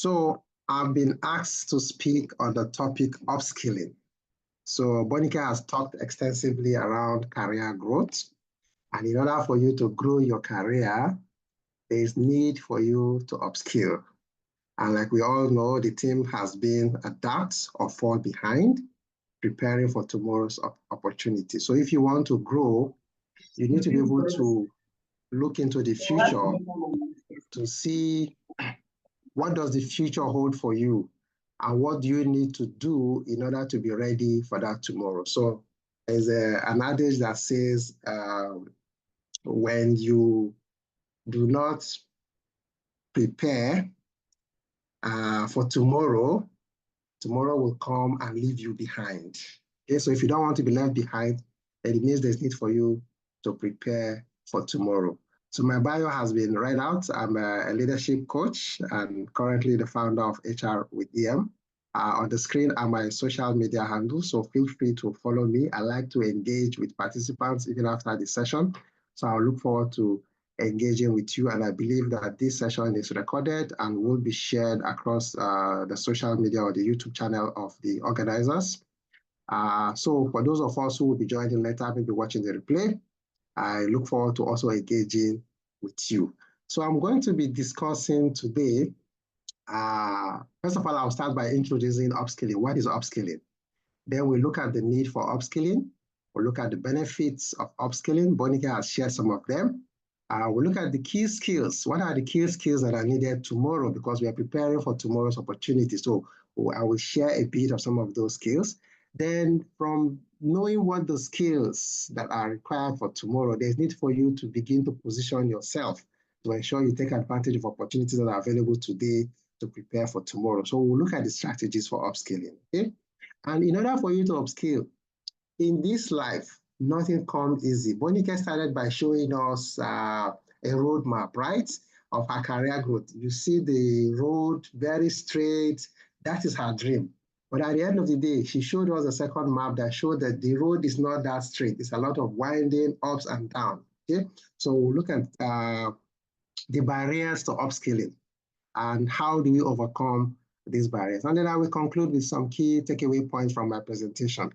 So I've been asked to speak on the topic upskilling. So Bonica has talked extensively around career growth. And in order for you to grow your career, there is need for you to upskill. And like we all know, the theme has been adapt or fall behind, preparing for tomorrow's opportunity. So if you want to grow, you need to be able to look into the future to see what does the future hold for you and what do you need to do in order to be ready for that tomorrow. So there's an adage that says when you do not prepare for tomorrow, tomorrow will come and leave you behind. Okay, so if you don't want to be left behind, then it means there's need for you to prepare for tomorrow. So my bio has been read out. I'm a leadership coach and currently the founder of HR with EM. On the screen are my social media handles, so feel free to follow me. I like to engage with participants even after the session. So I'll look forward to engaging with you, and I believe that this session is recorded and will be shared across the social media or the YouTube channel of the organizers. So for those of us who will be joining later, maybe watching the replay, I look forward to also engaging with you. So I'm going to be discussing today, first of all, I'll start by introducing upskilling. What is upskilling? Then we look at the need for upskilling. We'll look at the benefits of upskilling. Bonica has shared some of them. We'll look at the key skills. What are the key skills that are needed tomorrow because we are preparing for tomorrow's opportunity? So I will share a bit of some of those skills. Then from knowing what the skills that are required for tomorrow, there's need for you to begin to position yourself to ensure you take advantage of opportunities that are available today to prepare for tomorrow. So we'll look at the strategies for upskilling, okay? And in order for you to upskill, in this life, nothing comes easy. Bonica started by showing us a roadmap, right, of her career growth. You see the road very straight. That is her dream. But at the end of the day, she showed us a second map that showed that the road is not that straight. It's a lot of winding ups and down. Okay, so we'll look at the barriers to upskilling and how do we overcome these barriers. And then I will conclude with some key takeaway points from my presentation.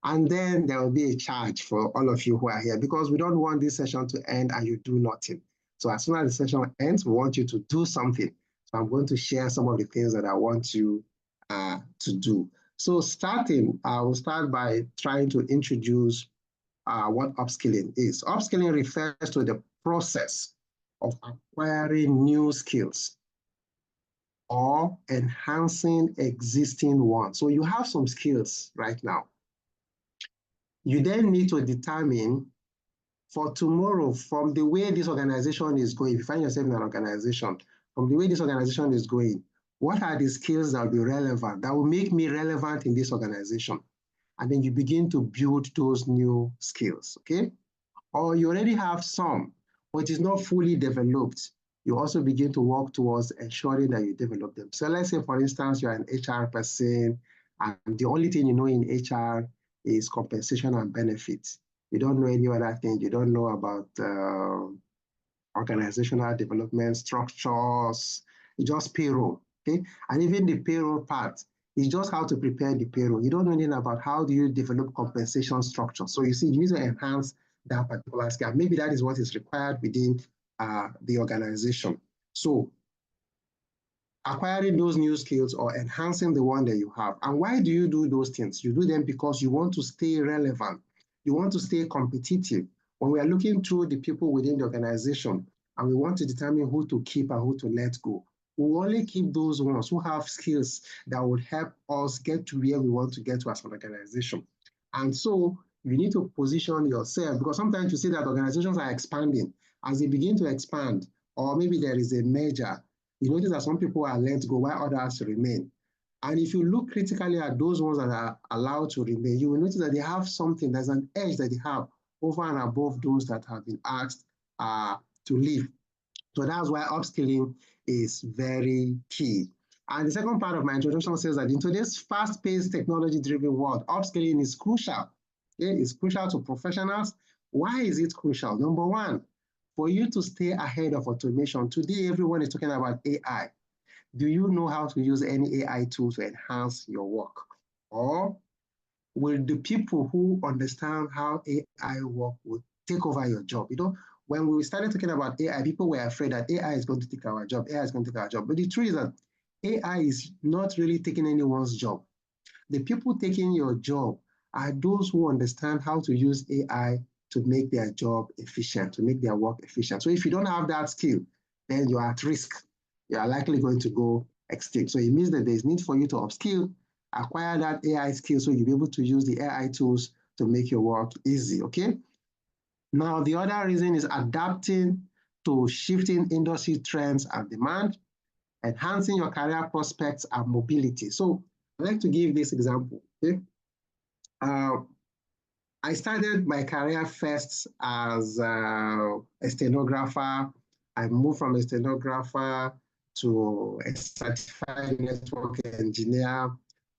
And then there will be a charge for all of you who are here because we don't want this session to end and you do nothing. So as soon as the session ends, we want you to do something. So I'm going to share some of the things that I want you to do. So starting, I will start by trying to introduce what upskilling is. Upskilling refers to the process of acquiring new skills or enhancing existing ones. So you have some skills right now. You then need to determine for tomorrow, from the way this organization is going, if you find yourself in an organization, from the way this organization is going, what are the skills that will be relevant, that will make me relevant in this organization? And then you begin to build those new skills, okay? Or you already have some, but it's not fully developed. You also begin to work towards ensuring that you develop them. So let's say, for instance, you're an HR person, and the only thing you know in HR is compensation and benefits. You don't know any other thing. You don't know about organizational development structures, just payroll, okay? And even the payroll part is just how to prepare the payroll. You don't know anything about how do you develop compensation structure. So you see, you need to enhance that particular skill. Maybe that is what is required within the organization. So acquiring those new skills or enhancing the one that you have. And why do you do those things? You do them because you want to stay relevant. You want to stay competitive. When we are looking through the people within the organization and we want to determine who to keep and who to let go, we will only keep those ones who have skills that would help us get to where we want to get to as an organization. And so you need to position yourself, because sometimes you see that organizations are expanding. As they begin to expand, or maybe there is a merger, you notice that some people are let go while others remain. And if you look critically at those ones that are allowed to remain, you will notice that they have something, there's an edge that they have over and above those that have been asked to leave. So that's why upskilling is very key. And the second part of my introduction says that in today's fast-paced, technology-driven world, upskilling is crucial. Okay? It's crucial to professionals. Why is it crucial? Number one, for you to stay ahead of automation. Today, everyone is talking about AI. Do you know how to use any AI tool to enhance your work? Or will the people who understand how AI work will take over your job? When we started talking about AI, people were afraid that AI is going to take our job, AI is going to take our job. But the truth is that AI is not really taking anyone's job. The people taking your job are those who understand how to use AI to make their job efficient, to make their work efficient. So if you don't have that skill, then you're at risk. You are likely going to go extinct. So it means that there's need for you to upskill, acquire that AI skill so you'll be able to use the AI tools to make your work easy, okay? Now, the other reason is adapting to shifting industry trends and demand, enhancing your career prospects and mobility. So I'd like to give this example, okay? I started my career first as a stenographer. I moved from a stenographer to a certified network engineer.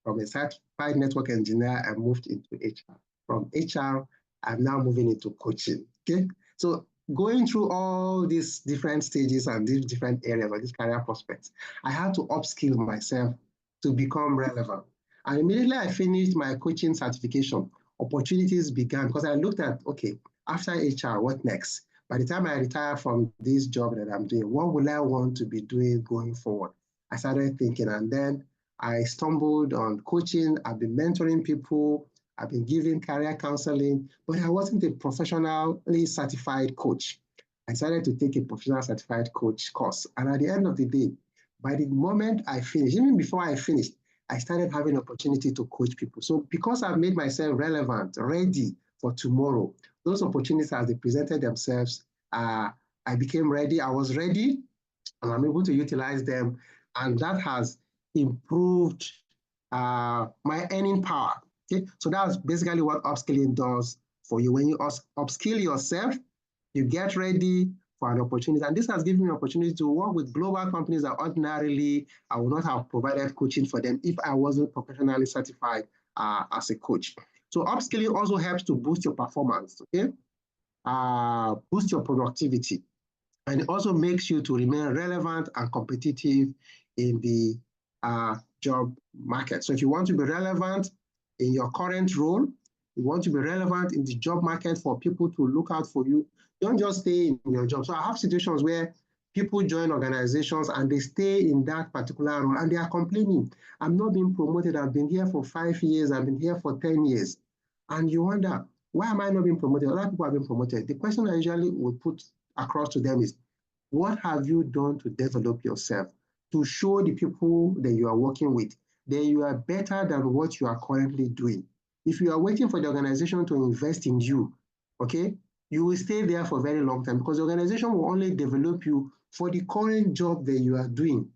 From a certified network engineer, I moved into HR. From HR, I'm now moving into coaching. Okay, so going through all these different stages and these different areas of these career prospects, I had to upskill myself to become relevant. And immediately I finished my coaching certification, opportunities began because I looked at, okay, after HR, what next? By the time I retire from this job that I'm doing, what will I want to be doing going forward? I started thinking, and then I stumbled on coaching. I've been mentoring people. I've been giving career counseling, but I wasn't a professionally certified coach. I decided to take a professional certified coach course. And at the end of the day, by the moment I finished, even before I finished, I started having opportunity to coach people. So because I've made myself relevant, ready for tomorrow, those opportunities as they presented themselves, I became ready. I was ready, and I'm able to utilize them. And that has improved my earning power. Okay, so that's basically what upskilling does for you. When you upskill yourself, you get ready for an opportunity. And this has given me an opportunity to work with global companies that ordinarily I would not have provided coaching for them if I wasn't professionally certified as a coach. So upskilling also helps to boost your performance, okay? Boost your productivity. And it also makes you to remain relevant and competitive in the job market. So if you want to be relevant in your current role, you want to be relevant in the job market for people to look out for you, don't just stay in your job. So I have situations where people join organizations and they stay in that particular role and they are complaining, I'm not being promoted, I've been here for 5 years, I've been here for 10 years. And you wonder, why am I not being promoted? Other people have been promoted. The question I usually would put across to them is, what have you done to develop yourself, to show the people that you are working with that you are better than what you are currently doing? If you are waiting for the organization to invest in you, okay, you will stay there for a very long time because the organization will only develop you for the current job that you are doing.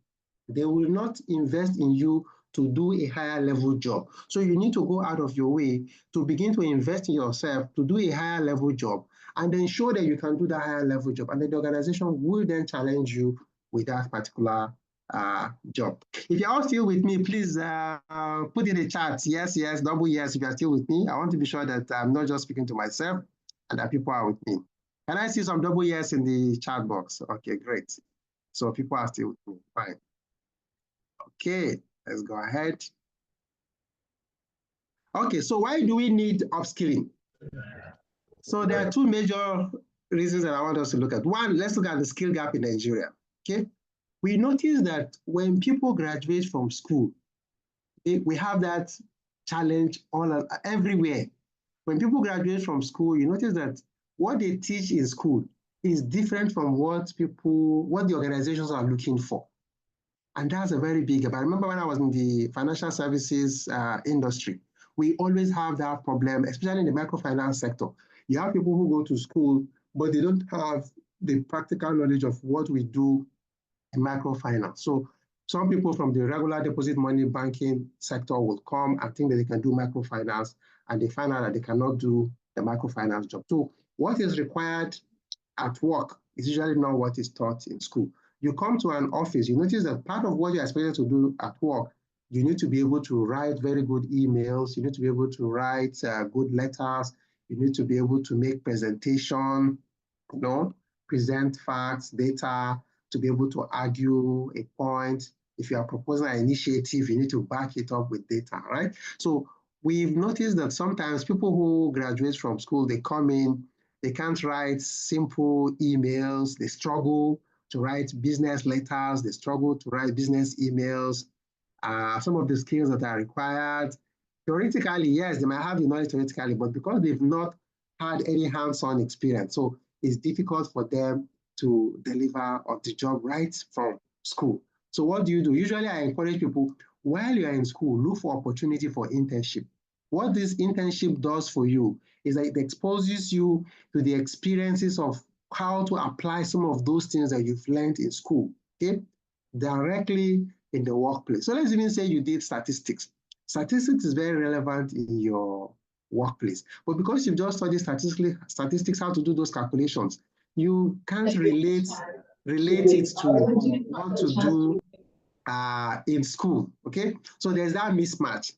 They will not invest in you to do a higher level job. So you need to go out of your way to begin to invest in yourself to do a higher level job and then show that you can do that higher level job. And then the organization will then challenge you with that particular job. If you're all still with me, please put in the chat, yes, yes, double yes, if you're still with me. I want to be sure that I'm not just speaking to myself and that people are with me. Can I see some double yes in the chat box? Okay, great. So people are still with me, fine. Okay, let's go ahead. Okay, so why do we need upskilling? So there are two major reasons that I want us to look at. One, let's look at the skill gap in Nigeria. Okay, we notice that when people graduate from school, we have that challenge everywhere. When people graduate from school, you notice that what they teach in school is different from what the organizations are looking for. And that's a very big gap. I remember when I was in the financial services industry, we always have that problem, especially in the microfinance sector. You have people who go to school, but they don't have the practical knowledge of what we do in microfinance. So some people from the regular deposit money banking sector will come and think that they can do microfinance, and they find out that they cannot do the microfinance job. So what is required at work is usually not what is taught in school. You come to an office, you notice that part of what you're expected to do at work, you need to be able to write very good emails, you need to be able to write good letters, you need to be able to make presentation, present facts, data, to be able to argue a point, If you are proposing an initiative, you need to back it up with data, right? So we've noticed that sometimes people who graduate from school, they come in, they can't write simple emails, they struggle to write business letters, they struggle to write business emails. Some of the skills that are required, theoretically, yes, they might have the knowledge theoretically, but because they've not had any hands-on experience, so it's difficult for them to deliver on the job right from school. So what do? Usually I encourage people, while you're in school, look for opportunity for internship. What this internship does for you is that it exposes you to the experiences of how to apply some of those things that you've learned in school, okay, directly in the workplace. So let's even say you did statistics. Statistics is very relevant in your workplace, but because you've just studied statistics, how to do those calculations, you can't relate it to what to do in school, okay? So there's that mismatch.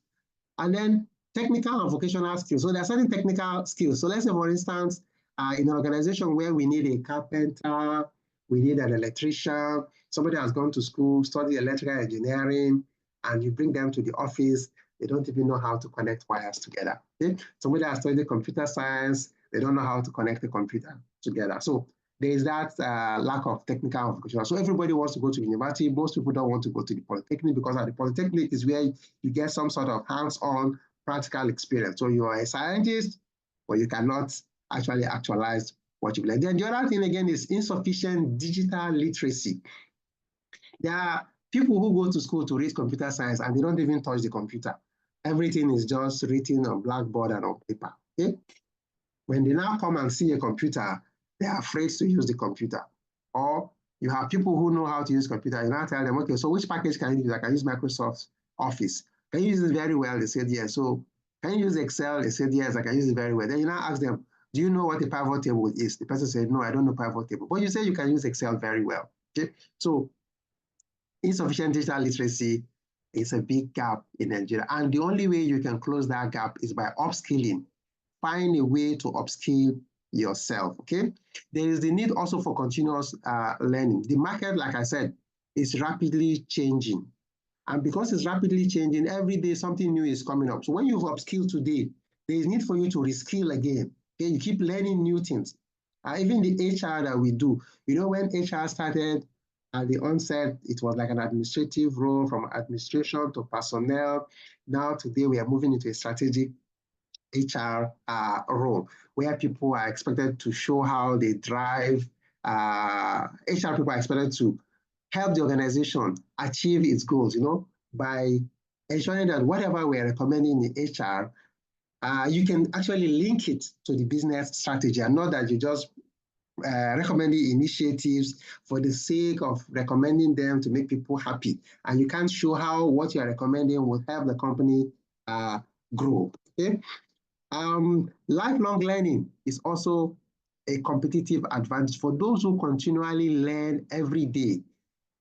And then technical and vocational skills. So there are certain technical skills. So let's say, for instance, in an organization where we need a carpenter, we need an electrician, somebody has gone to school, studied electrical engineering, and you bring them to the office, they don't even know how to connect wires together. Okay? Somebody has studied computer science, they don't know how to connect the computer together. So there is that lack of technical and vocational. So everybody wants to go to university. Most people don't want to go to the polytechnic because at the polytechnic is where you get some sort of hands-on practical experience. So you are a scientist, but you cannot actually actualize what you've learned. Then the other thing again is insufficient digital literacy. There are people who go to school to read computer science and they don't even touch the computer. Everything is just written on blackboard and on paper. Okay? When they now come and see a computer, they are afraid to use the computer. Or you have people who know how to use computer, you now tell them, okay, so which package can you use? I can use Microsoft Office. Can you use it very well? They said, yes. So can you use Excel? They said, yes, I can use it very well. Then you now ask them, do you know what a pivot table is? The person said, no, I don't know pivot table. But you say you can use Excel very well. Okay. So insufficient digital literacy is a big gap in Nigeria. And the only way you can close that gap is by upskilling. Find a way to upskill yourself, okay? There is the need also for continuous learning. The market, like I said, is rapidly changing. And because it's rapidly changing, every day something new is coming up. So when you've upskilled today, there is need for you to reskill again. Okay? You keep learning new things. Even the HR that we do, when HR started at the onset, it was like an administrative role from administration to personnel. Now today we are moving into a strategic HR role where people are expected to show how they drive. HR people are expected to help the organization achieve its goals, by ensuring that whatever we're recommending in HR, you can actually link it to the business strategy and not that you just recommending initiatives for the sake of recommending them to make people happy. And you can't show how what you're recommending will help the company grow. Okay? Lifelong learning is also a competitive advantage for those who continually learn every day.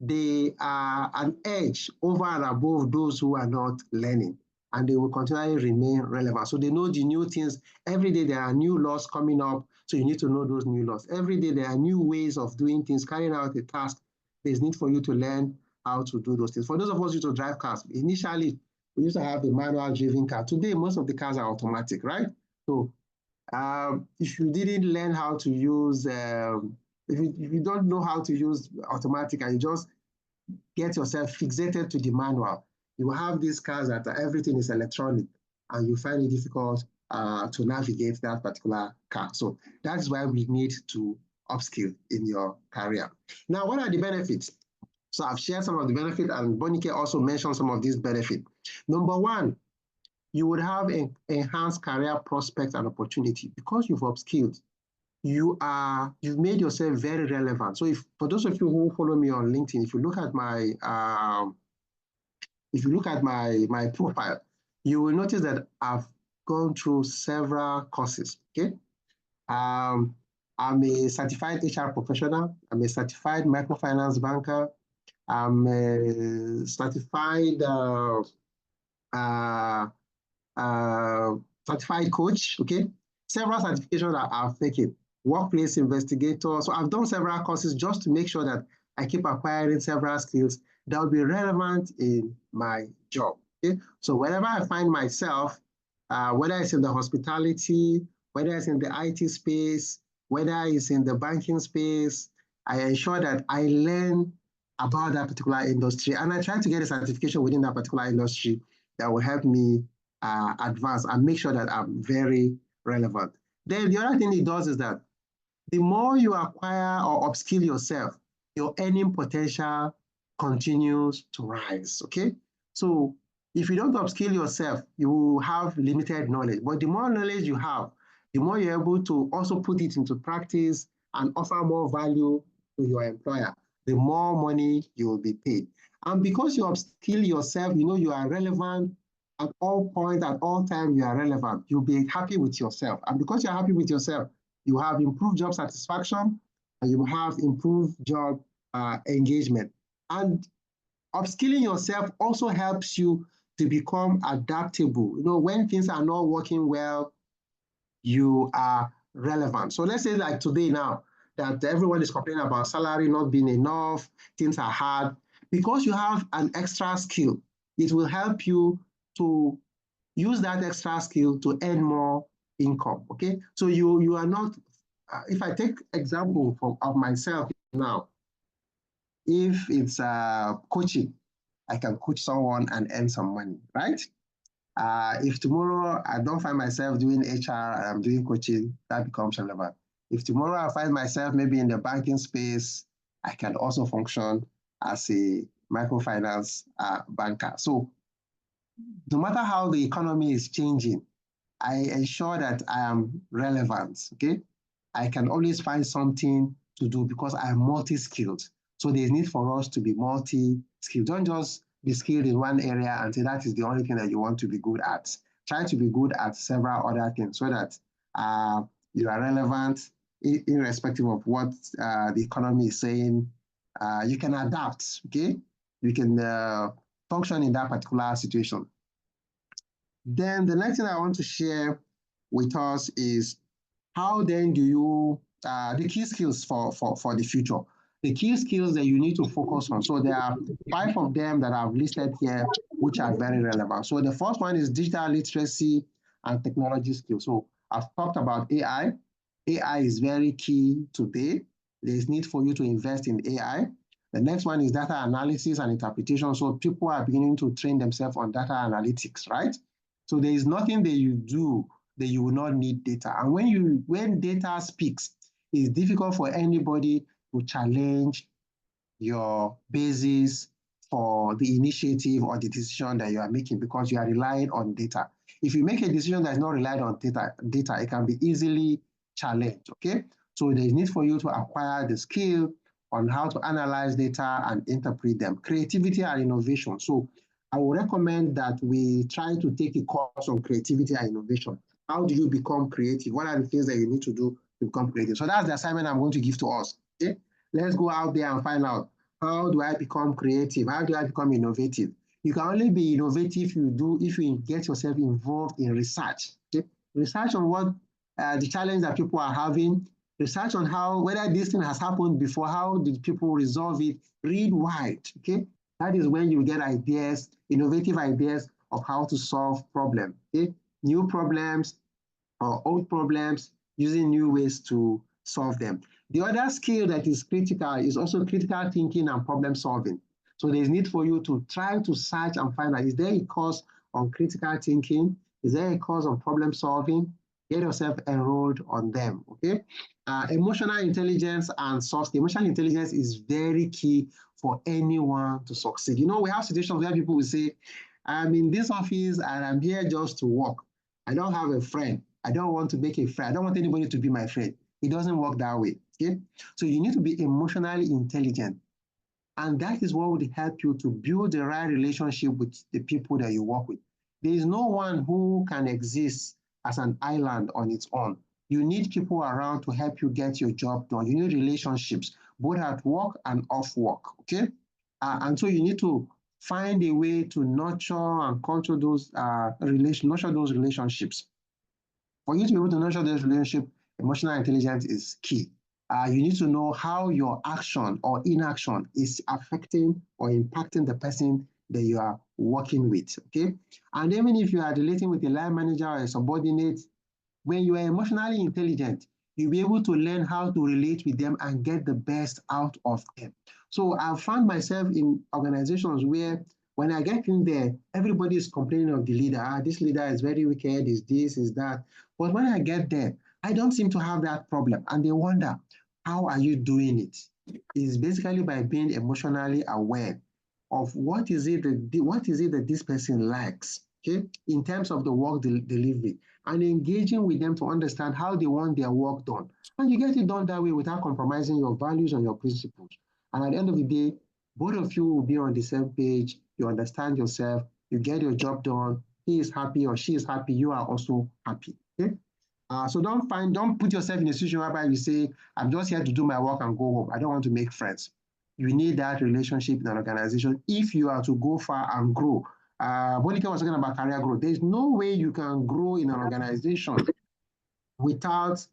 They are an edge over and above those who are not learning, and they will continually remain relevant. So they know the new things. Every day there are new laws coming up, so you need to know those new laws. Every day there are new ways of doing things, carrying out a task. There's need for you to learn how to do those things. For those of us who used to drive cars, initially, we used to have a manual driven car. Today, most of the cars are automatic, right? So if you didn't learn how to use, if you don't know how to use automatic and you just get yourself fixated to the manual, you will have these cars that everything is electronic and you find it difficult to navigate that particular car. So that's why we need to upskill in your career. Now, what are the benefits? So I've shared some of the benefits and Bonike also mentioned some of these benefits. Number one, you would have an enhanced career prospects and opportunity because you've upskilled. You've made yourself very relevant. So if for those of you who follow me on LinkedIn, if you look at my profile, you will notice that I've gone through several courses. Okay, I'm a certified HR professional. I'm a certified microfinance banker. I'm a certified certified coach, okay? Several certifications that I've taken, workplace investigator. So I've done several courses just to make sure that I keep acquiring several skills that will be relevant in my job. Okay? So wherever I find myself, whether it's in the hospitality, whether it's in the IT space, whether it's in the banking space, I ensure that I learn about that particular industry and I try to get a certification within that particular industry that will help me advance and make sure that I'm very relevant. Then the other thing it does is that the more you acquire or upskill yourself, your earning potential continues to rise, okay? So if you don't upskill yourself, you will have limited knowledge. But the more knowledge you have, the more you're able to also put it into practice and offer more value to your employer, the more money you will be paid. And because you upskill yourself, you know you are relevant at all points, at all times, you are relevant. You'll be happy with yourself. And because you're happy with yourself, you have improved job satisfaction, and you have improved job engagement. And upskilling yourself also helps you to become adaptable. You know, when things are not working well, you are relevant. So let's say like today now, that everyone is complaining about salary not being enough, things are hard. Because you have an extra skill, it will help you to use that extra skill to earn more income, okay? So you are not, if I take example of myself now, if it's coaching, I can coach someone and earn some money, right? If tomorrow I don't find myself doing HR and I'm doing coaching, that becomes relevant. If tomorrow I find myself maybe in the banking space, I can also function as a microfinance banker. So no matter how the economy is changing, I ensure that I am relevant, okay? I can always find something to do because I'm multi-skilled. So there's need for us to be multi-skilled. Don't just be skilled in one area and say that is the only thing that you want to be good at. Try to be good at several other things so that you are relevant irrespective of what the economy is saying. You can adapt, okay? You can function in that particular situation. Then the next thing I want to share with us is how then do you, the key skills for the future, the key skills that you need to focus on. So there are 5 of them that I've listed here, which are very relevant. So the first one is digital literacy and technology skills. So I've talked about AI. AI is very key today. There's need for you to invest in AI. The next one is data analysis and interpretation. So people are beginning to train themselves on data analytics, right? So there is nothing that you do that you will not need data. And when data speaks, it's difficult for anybody to challenge your basis for the initiative or the decision that you are making because you are relying on data. If you make a decision that is not relied on data, it can be easily challenged, okay? So there is need for you to acquire the skill on how to analyze data and interpret them. Creativity and innovation. So I would recommend that we try to take a course on creativity and innovation. How do you become creative? What are the things that you need to do to become creative? So that's the assignment I'm going to give to us, okay? Let's go out there and find out, how do I become creative? How do I become innovative? You can only be innovative if you get yourself involved in research. Okay? Research on what the challenge that people are having, research on whether this thing has happened before, how did people resolve it, read wide, okay? That is when you get ideas, innovative ideas of how to solve problems, okay? New problems or old problems, using new ways to solve them. The other skill that is critical is also critical thinking and problem solving. So there's need for you to try to search and find out, is there a course on critical thinking? Is there a course on problem solving? Get yourself enrolled on them, okay? Emotional intelligence and soft skill. Emotional intelligence is very key for anyone to succeed. You know, we have situations where people will say, I'm in this office and I'm here just to work. I don't have a friend. I don't want to make a friend. I don't want anybody to be my friend. It doesn't work that way, okay? So you need to be emotionally intelligent. And that is what would help you to build the right relationship with the people that you work with. There is no one who can exist as an island on its own. You need people around to help you get your job done. You need relationships, both at work and off work, okay? And so you need to find a way to nurture and culture those relationships. For you to be able to nurture those relationships, emotional intelligence is key. You need to know how your action or inaction is affecting or impacting the person that you are working with, okay? And even if you are relating with a line manager or a subordinate, when you are emotionally intelligent, you'll be able to learn how to relate with them and get the best out of them. So I've found myself in organizations where when I get in there, everybody is complaining of the leader. This leader is very wicked, is this, is that. But when I get there, I don't seem to have that problem. And they wonder, how are you doing it? It's basically by being emotionally aware of what is it that this person likes, okay, in terms of the work delivery, and engaging with them to understand how they want their work done. And you get it done that way without compromising your values and your principles. And at the end of the day, both of you will be on the same page. You understand yourself, you get your job done. He is happy or she is happy, you are also happy. Okay? So don't put yourself in a situation whereby you say, I'm just here to do my work and go home. I don't want to make friends. You need that relationship in an organization if you are to go far and grow. Monica was talking about career growth. There's no way you can grow in an organization without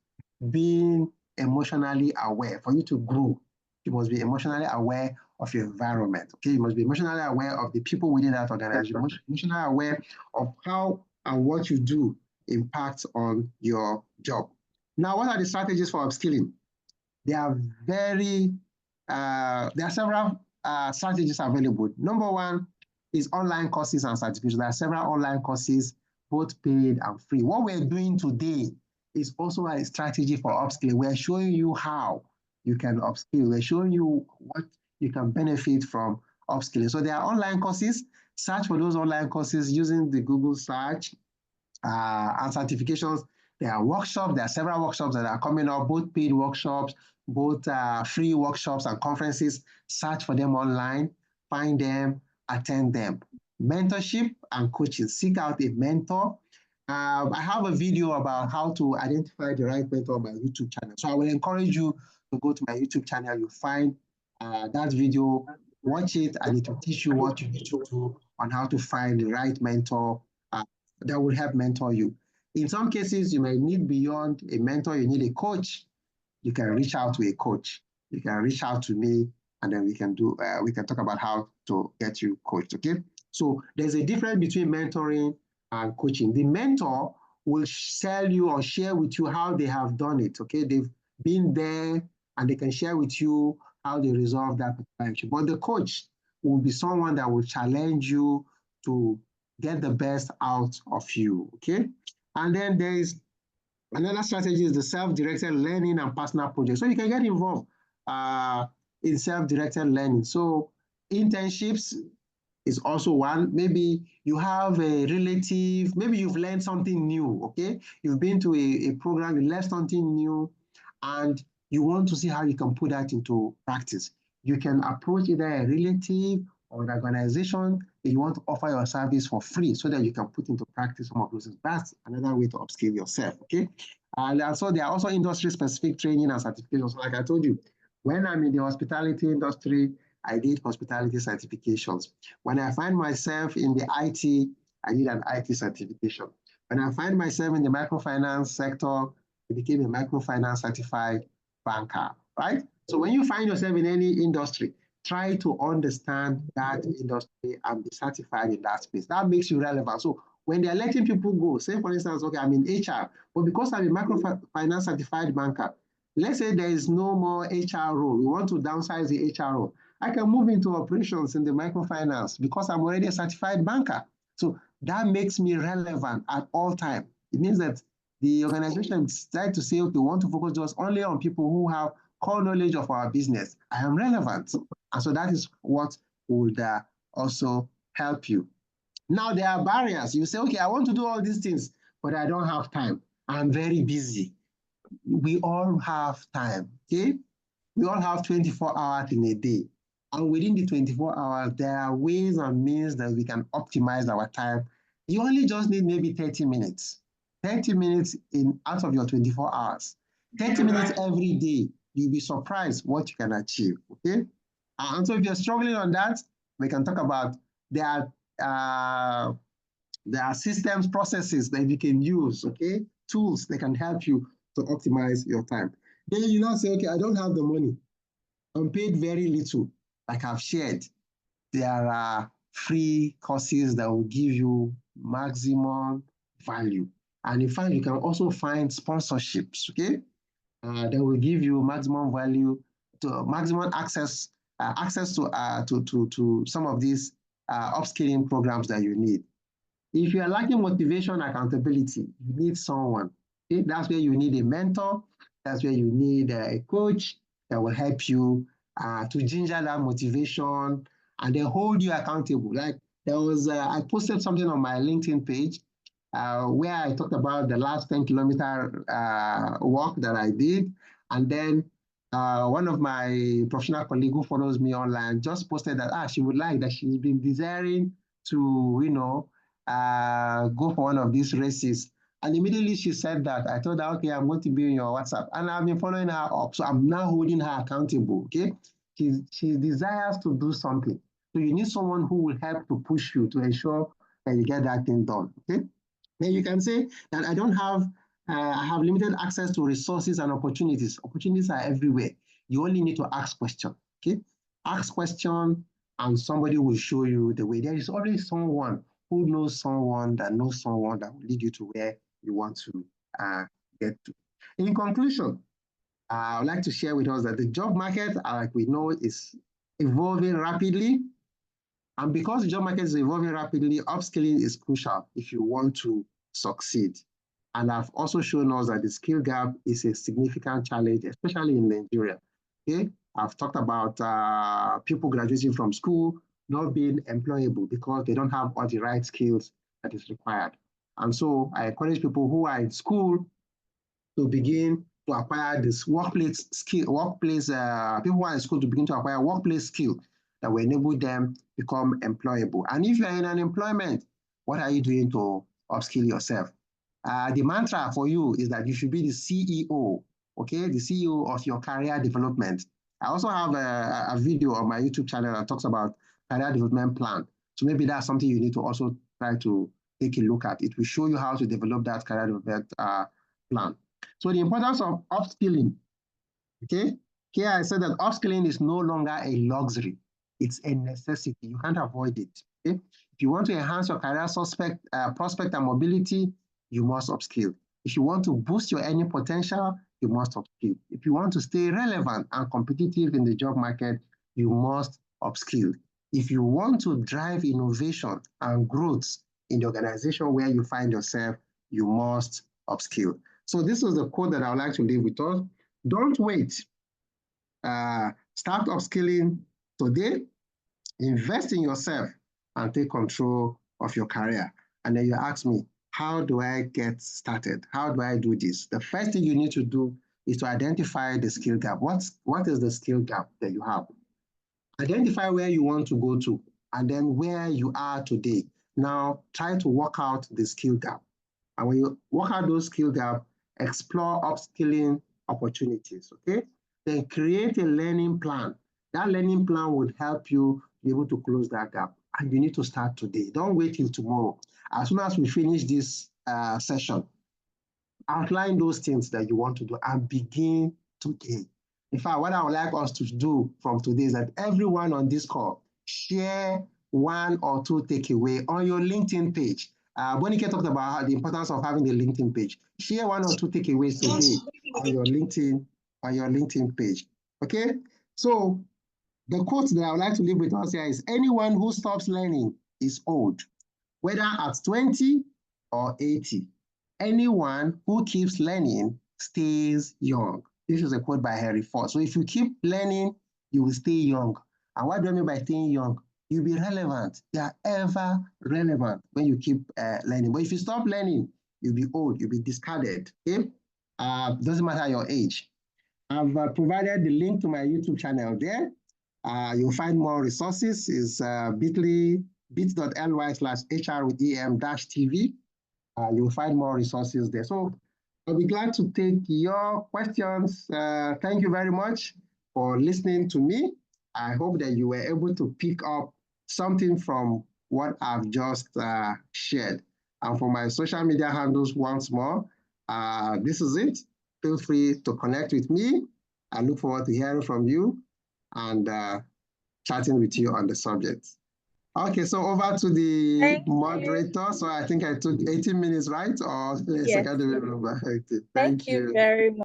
being emotionally aware. For you to grow, you must be emotionally aware of your environment. Okay, you must be emotionally aware of the people within that organization, emotionally aware of how and what you do impacts on your job. Now, what are the strategies for upskilling? There are there are several strategies available. Number one is online courses and certifications. There are several online courses, both paid and free. What we're doing today is also a strategy for upskilling. We're showing you how you can upskill. We're showing you what you can benefit from upskilling. So there are online courses. Search for those online courses using the Google search and certifications. There are workshops. There are several workshops that are coming up, both paid workshops, both free workshops and conferences. Search for them online, find them, attend them. Mentorship and coaching. Seek out a mentor. I have a video about how to identify the right mentor on my YouTube channel. So I will encourage you to go to my YouTube channel. You'll find that video, watch it, and it will teach you what you need to do on how to find the right mentor that will help mentor you. In some cases, you may need beyond a mentor, you need a coach. You can reach out to a coach. You can reach out to me, and then we can talk about how to get you coached. Okay. So there's a difference between mentoring and coaching. The mentor will sell you or share with you how they have done it. Okay. They've been there and they can share with you how they resolve that particular issue. But the coach will be someone that will challenge you to get the best out of you, okay? And then there is another strategy is the self-directed learning and personal projects. So you can get involved in self-directed learning. So internships is also one. Maybe you have a relative, maybe you've learned something new, okay? You've been to a program, you learned something new, and you want to see how you can put that into practice. You can approach either a relative or an organization that you want to offer your service for free so that you can put into practice some of those things. That's another way to upskill yourself, okay? And also, there are also industry-specific training and certifications. Like I told you, when I'm in the hospitality industry, I did hospitality certifications. When I find myself in the IT, I need an IT certification. When I find myself in the microfinance sector, I became a microfinance certified banker, right? So when you find yourself in any industry, try to understand that industry and be certified in that space. That makes you relevant. So when they're letting people go, say for instance, okay, I'm in HR, but because I'm a microfinance certified banker, let's say there is no more HR role. We want to downsize the HR role. I can move into operations in the microfinance because I'm already a certified banker. So that makes me relevant at all times. It means that the organization decided to say, okay, we want to focus just only on people who have core knowledge of our business. I am relevant. And so that is what would also help you. Now there are barriers. You say, okay, I want to do all these things, but I don't have time. I'm very busy. We all have time, okay? We all have 24 hours in a day. And within the 24 hours, there are ways and means that we can optimize our time. You only just need maybe 30 minutes. 30 minutes out of your 24 hours. 30 minutes every day. You'll be surprised what you can achieve, okay? And so if you're struggling on that, we can talk about there are systems, processes that you can use, okay? Tools that can help you to optimize your time. Then you now say, okay, I don't have the money. I'm paid very little. Like I've shared, there are free courses that will give you maximum value. And in fact, you can also find sponsorships, okay? That will give you maximum value to maximum access to some of these upskilling programs that you need. If you are lacking motivation, accountability, you need someone. Okay? That's where you need a mentor. That's where you need a coach that will help you to ginger that motivation and then hold you accountable. Like I posted something on my LinkedIn page where I talked about the last 10-kilometer walk that I did. And then one of my professional colleagues who follows me online just posted that she would like that she's been desiring to, go for one of these races. And immediately she said that. I told her, okay, I'm going to be in your WhatsApp. And I've been following her up. So I'm now holding her accountable, okay? She desires to do something. So you need someone who will help to push you to ensure that you get that thing done, okay? Then you can say that I have limited access to resources and opportunities. Opportunities are everywhere. You only need to ask questions, okay? Ask question and somebody will show you the way. There is always someone who knows someone that will lead you to where you want to get to. In conclusion, I would like to share with us that the job market, like we know, is evolving rapidly. And because the job market is evolving rapidly, upskilling is crucial if you want to succeed. And I've also shown us that the skill gap is a significant challenge, especially in Nigeria. Okay, I've talked about people graduating from school not being employable because they don't have all the right skills that is required. And so I encourage people who are in school to begin to acquire this workplace skill, people who are in school to begin to acquire workplace skill that will enable them become employable. And if you're in unemployment, what are you doing to upskill yourself? The mantra for you is that you should be the CEO, okay? The CEO of your career development. I also have a video on my YouTube channel that talks about career development plan. So maybe that's something you need to also try to take a look at. It will show you how to develop that career development plan. So the importance of upskilling, okay? Here I said that upskilling is no longer a luxury. It's a necessity. You can't avoid it, okay? If you want to enhance your career prospect and mobility, you must upskill. If you want to boost your earning potential, you must upskill. If you want to stay relevant and competitive in the job market, you must upskill. If you want to drive innovation and growth in the organization where you find yourself, you must upskill. So this is the quote that I would like to leave with us. Don't wait. Start upskilling today. Invest in yourself and take control of your career. And then you ask me, how do I get started? How do I do this? The first thing you need to do is to identify the skill gap. What is the skill gap that you have? Identify where you want to go to and then where you are today. Now, try to work out the skill gap. And when you work out those skill gaps, explore upskilling opportunities, okay? Then create a learning plan. That learning plan would help you be able to close that gap. And you need to start today. Don't wait till tomorrow. As soon as we finish this session, outline those things that you want to do and begin today. In fact, what I would like us to do from today is that everyone on this call share one or two takeaways on your LinkedIn page. Bonike talked about the importance of having the LinkedIn page. Share one or two takeaways today on your LinkedIn page. Okay? So the quote that I would like to leave with us here is, anyone who stops learning is old, whether at 20 or 80. Anyone who keeps learning stays young. This is a quote by Henry Ford. So if you keep learning, you will stay young. And what do I mean by staying young? You'll be relevant. You are ever relevant when you keep learning. But if you stop learning, you'll be old, you'll be discarded. Okay? Doesn't matter your age. I've provided the link to my YouTube channel there. You'll find more resources. It's bit.ly/HREM-TV. You'll find more resources there. So I'll be glad to take your questions. Thank you very much for listening to me. I hope that you were able to pick up something from what I've just shared. And for my social media handles once more, this is it. feel free to connect with me. I look forward to hearing from you and chatting with you on the subject. Okay, so over to the moderator. So I think I took 18 minutes, right? Or yes. I can't remember. Okay, thank you very much.